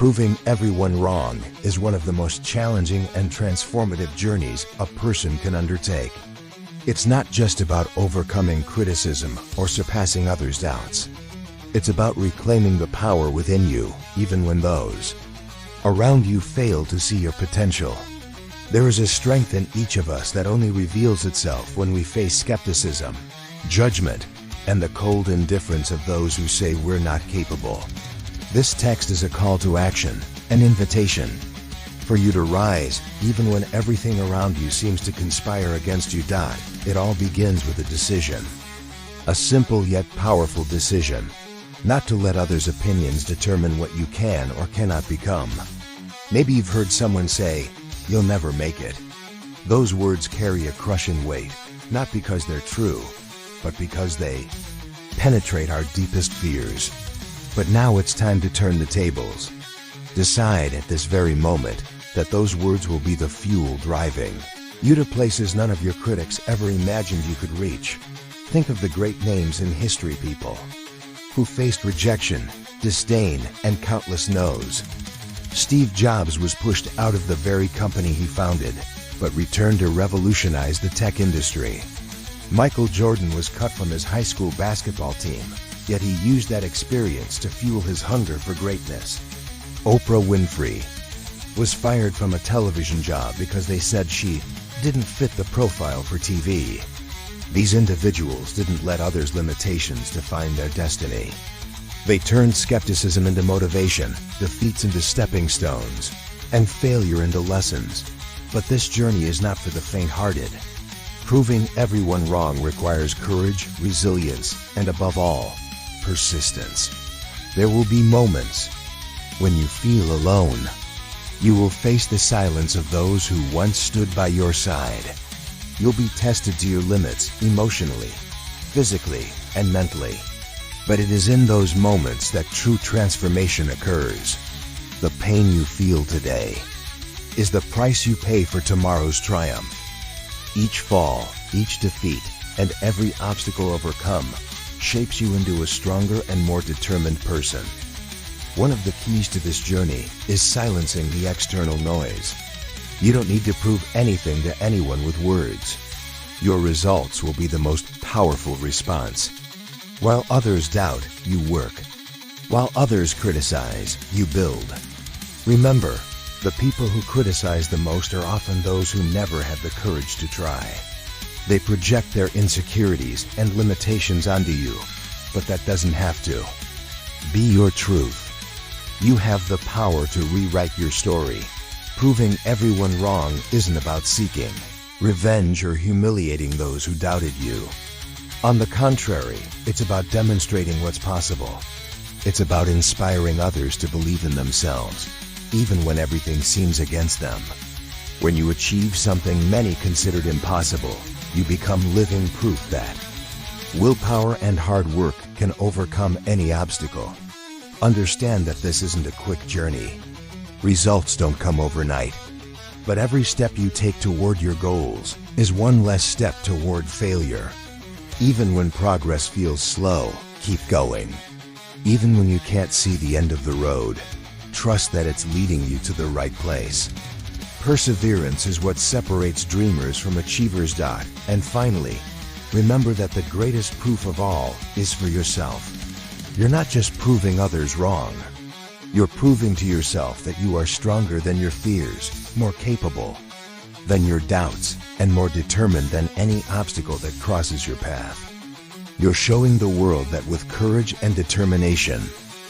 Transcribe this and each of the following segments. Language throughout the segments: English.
Proving everyone wrong is one of the most challenging and transformative journeys a person can undertake. It's not just about overcoming criticism or surpassing others' doubts. It's about reclaiming the power within you, even when those around you fail to see your potential. There is a strength in each of us that only reveals itself when we face skepticism, judgment, and the cold indifference of those who say we're not capable. This text is a call to action, an invitation for you to rise even when everything around you seems to conspire against you. It all begins with a decision. A simple yet powerful decision, not to let others' opinions determine what you can or cannot become. Maybe you've heard someone say, "You'll never make it." Those words carry a crushing weight, not because they're true, but because they penetrate our deepest fears. But now it's time to turn the tables. Decide at this very moment that those words will be the fuel driving you to places none of your critics ever imagined you could reach. Think of the great names in history, people who faced rejection, disdain, and countless no's. Steve Jobs was pushed out of the very company he founded, but returned to revolutionize the tech industry. Michael Jordan was cut from his high school basketball team, yet he used that experience to fuel his hunger for greatness. Oprah Winfrey was fired from a television job because they said she didn't fit the profile for TV. These individuals didn't let others' limitations define their destiny. They turned skepticism into motivation, defeats into stepping stones, and failure into lessons. But this journey is not for the faint-hearted. Proving everyone wrong requires courage, resilience, and above all, persistence. There will be moments when you feel alone. You will face the silence of those who once stood by your side. You'll be tested to your limits emotionally, physically, and mentally. But it is in those moments that true transformation occurs. The pain you feel today is the price you pay for tomorrow's triumph. Each fall, each defeat, and every obstacle overcome shapes you into a stronger and more determined person. One of the keys to this journey is silencing the external noise. You don't need to prove anything to anyone with words. Your results will be the most powerful response. While others doubt, you work. While others criticize, you build. Remember, the people who criticize the most are often those who never had the courage to try. They project their insecurities and limitations onto you, but that doesn't have to. Be your truth. You have the power to rewrite your story. Proving everyone wrong isn't about seeking revenge or humiliating those who doubted you. On the contrary, it's about demonstrating what's possible. It's about inspiring others to believe in themselves, even when everything seems against them. When you achieve something many considered impossible, you become living proof that willpower and hard work can overcome any obstacle. Understand that this isn't a quick journey. Results don't come overnight. But every step you take toward your goals is one less step toward failure. Even when progress feels slow, keep going. Even when you can't see the end of the road, trust that it's leading you to the right place. Perseverance is what separates dreamers from achievers. And finally, remember that the greatest proof of all is for yourself. You're not just proving others wrong. You're proving to yourself that you are stronger than your fears, more capable than your doubts, and more determined than any obstacle that crosses your path. You're showing the world that with courage and determination,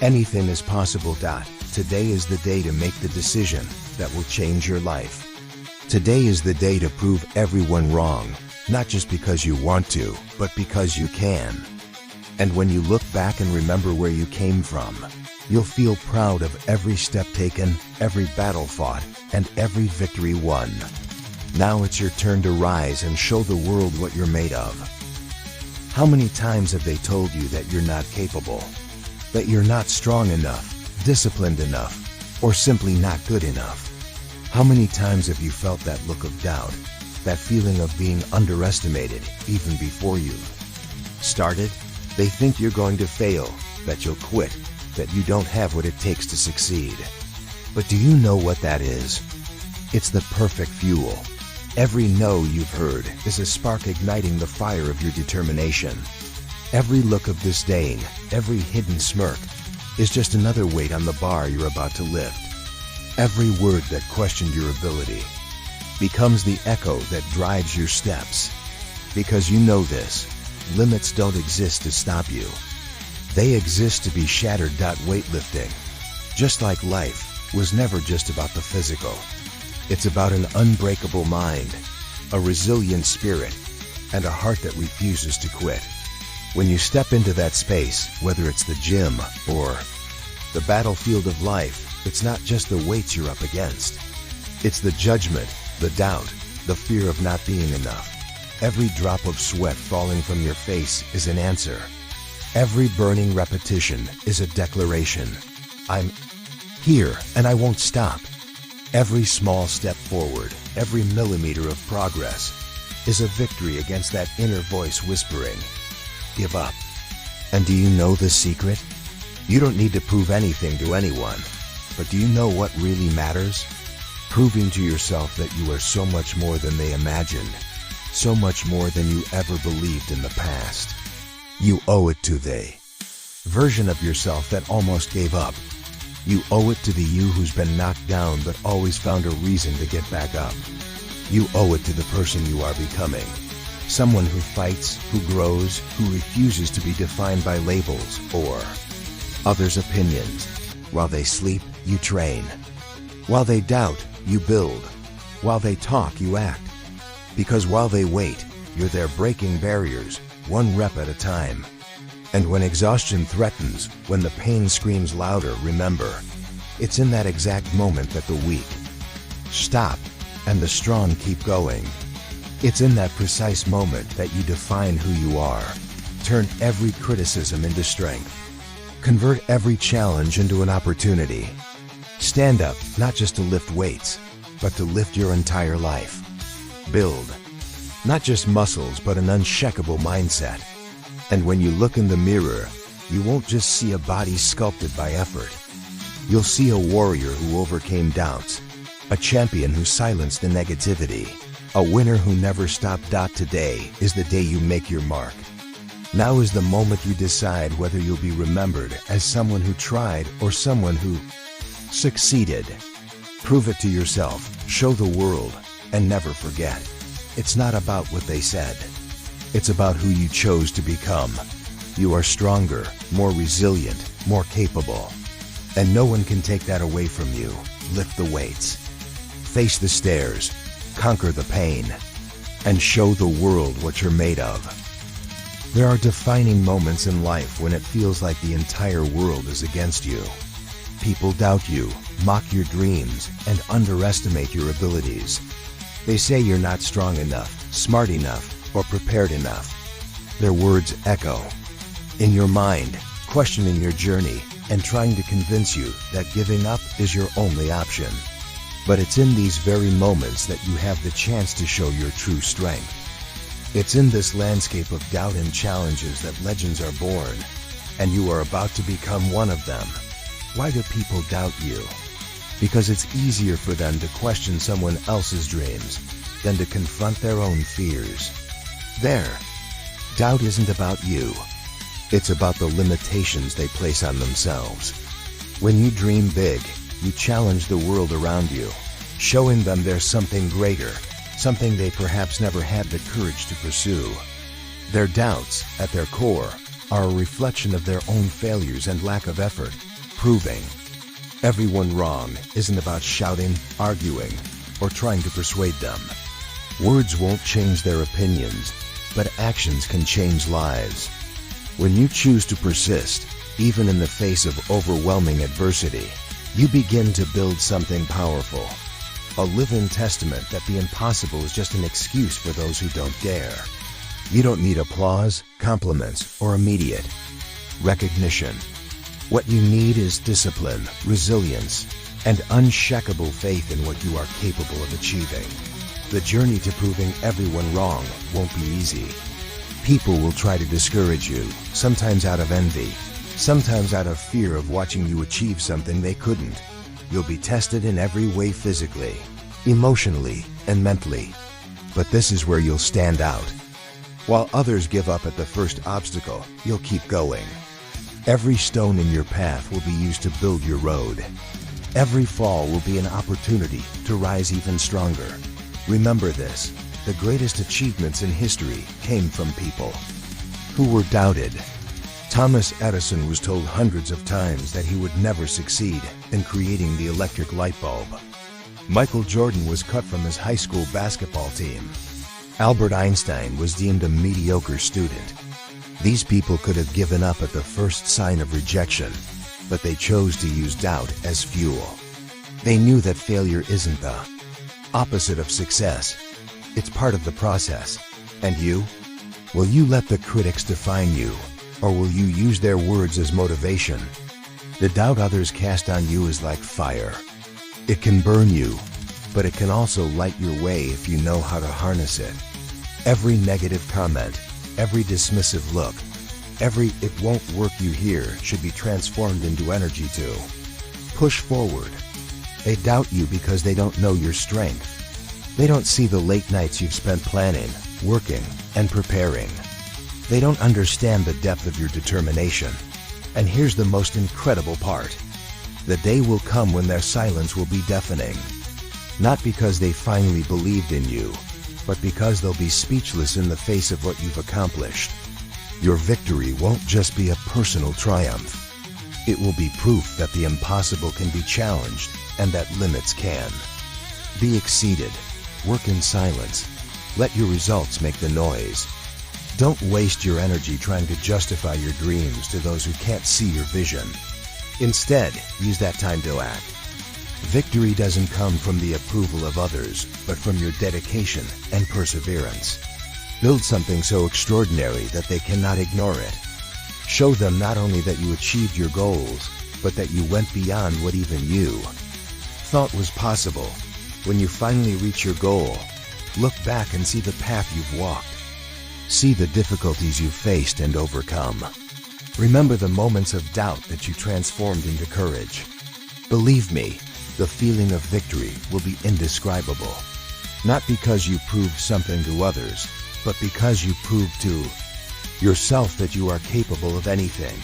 anything is possible. Today is the day to make the decision that will change your life. Today is the day to prove everyone wrong, not just because you want to, but because you can. And when you look back and remember where you came from, you'll feel proud of every step taken, every battle fought, and every victory won. Now it's your turn to rise and show the world what you're made of. How many times have they told you that you're not capable, that you're not strong enough, disciplined enough, or simply not good enough? How many times have you felt that look of doubt, that feeling of being underestimated even before you started? They think you're going to fail, that you'll quit, that you don't have what it takes to succeed. But do you know what that is? It's the perfect fuel. Every no you've heard is a spark igniting the fire of your determination. Every look of disdain, every hidden smirk, is just another weight on the bar you're about to lift. Every word that questioned your ability becomes the echo that drives your steps. Because you know this, limits don't exist to stop you. They exist to be shattered. Weightlifting, just like life, was never just about the physical. It's about an unbreakable mind, a resilient spirit, and a heart that refuses to quit. When you step into that space, whether it's the gym or the battlefield of life, it's not just the weights you're up against. It's the judgment, the doubt, the fear of not being enough. Every drop of sweat falling from your face is an answer. Every burning repetition is a declaration. I'm here and I won't stop. Every small step forward, every millimeter of progress, is a victory against that inner voice whispering, give up. And do you know the secret? You don't need to prove anything to anyone. But do you know what really matters? Proving to yourself that you are so much more than they imagined, so much more than you ever believed in the past. You owe it to the version of yourself that almost gave up. You owe it to the you who's been knocked down but always found a reason to get back up. You owe it to the person you are becoming. Someone who fights, who grows, who refuses to be defined by labels or others' opinions. While they sleep, you train. While they doubt, you build. While they talk, you act. Because while they wait, you're there breaking barriers, one rep at a time. And when exhaustion threatens, when the pain screams louder, remember, it's in that exact moment that the weak stop and the strong keep going. It's in that precise moment that you define who you are. Turn every criticism into strength. Convert every challenge into an opportunity. Stand up, not just to lift weights, but to lift your entire life. Build, not just muscles, but an unshakable mindset. And when you look in the mirror, you won't just see a body sculpted by effort. You'll see a warrior who overcame doubts, a champion who silenced the negativity, a winner who never stopped. Today is the day you make your mark. Now is the moment you decide whether you'll be remembered as someone who tried or someone who succeeded. Prove it to yourself, show the world, and never forget. It's not about what they said. It's about who you chose to become. You are stronger, more resilient, more capable. And no one can take that away from you. Lift the weights. Face the stairs. Conquer the pain. And show the world what you're made of. There are defining moments in life when it feels like the entire world is against you. People doubt you, mock your dreams, and underestimate your abilities. They say you're not strong enough, smart enough, or prepared enough. Their words echo in your mind, questioning your journey and trying to convince you that giving up is your only option. But it's in these very moments that you have the chance to show your true strength. It's in this landscape of doubt and challenges that legends are born, and you are about to become one of them. Why do people doubt you? Because it's easier for them to question someone else's dreams than to confront their own fears. Doubt isn't about you. It's about the limitations they place on themselves. When you dream big, you challenge the world around you, showing them there's something greater, something they perhaps never had the courage to pursue. Their doubts, at their core, are a reflection of their own failures and lack of effort, proving everyone wrong isn't about shouting, arguing, or trying to persuade them. Words won't change their opinions, but actions can change lives. When you choose to persist, even in the face of overwhelming adversity, you begin to build something powerful. A living testament that the impossible is just an excuse for those who don't dare. You don't need applause, compliments, or immediate recognition. What you need is discipline, resilience, and unshakable faith in what you are capable of achieving. The journey to proving everyone wrong won't be easy. People will try to discourage you, sometimes out of envy, sometimes out of fear of watching you achieve something they couldn't. You'll be tested in every way physically, emotionally, and mentally. But this is where you'll stand out. While others give up at the first obstacle, you'll keep going. Every stone in your path will be used to build your road. Every fall will be an opportunity to rise even stronger. Remember this, the greatest achievements in history came from people who were doubted. Thomas Edison was told hundreds of times that he would never succeed in creating the electric light bulb. Michael Jordan was cut from his high school basketball team. Albert Einstein was deemed a mediocre student. These people could have given up at the first sign of rejection, but they chose to use doubt as fuel. They knew that failure isn't the opposite of success. It's part of the process. And you? Will you let the critics define you, or will you use their words as motivation? The doubt others cast on you is like fire. It can burn you, but it can also light your way if you know how to harness it. Every negative comment, every dismissive look, every "it won't work" you hear should be transformed into energy to push forward. They doubt you because they don't know your strength. They don't see the late nights you've spent planning, working, and preparing. They don't understand the depth of your determination. And here's the most incredible part. The day will come when their silence will be deafening. Not because they finally believed in you, but because they'll be speechless in the face of what you've accomplished. Your victory won't just be a personal triumph. It will be proof that the impossible can be challenged and that limits can be exceeded. Work in silence. Let your results make the noise. Don't waste your energy trying to justify your dreams to those who can't see your vision. Instead, use that time to act. Victory doesn't come from the approval of others, but from your dedication and perseverance. Build something so extraordinary that they cannot ignore it. Show them not only that you achieved your goals, but that you went beyond what even you thought was possible. When you finally reach your goal, look back and see the path you've walked. See the difficulties you've faced and overcome. Remember the moments of doubt that you transformed into courage. Believe me, the feeling of victory will be indescribable. Not because you proved something to others, but because you proved to yourself that you are capable of anything.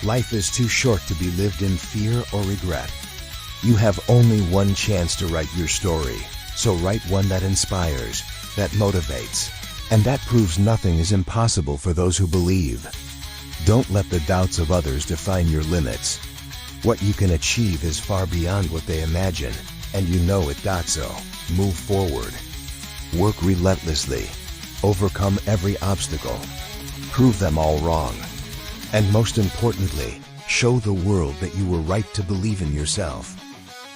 Life is too short to be lived in fear or regret. You have only one chance to write your story, so write one that inspires, that motivates, and that proves nothing is impossible for those who believe. Don't let the doubts of others define your limits. What you can achieve is far beyond what they imagine, and you know it. So, move forward. Work relentlessly. Overcome every obstacle. Prove them all wrong. And most importantly, show the world that you were right to believe in yourself.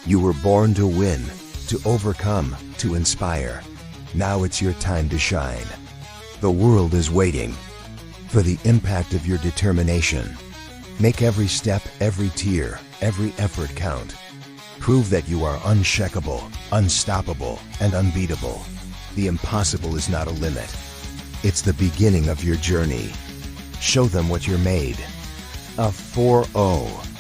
You were born to win, to overcome, to inspire. Now it's your time to shine. The world is waiting for the impact of your determination. Make every step, every tear, every effort count. Prove that you are unshakable, unstoppable, and unbeatable. The impossible is not a limit. It's the beginning of your journey. Show them what you're made of. 4-0.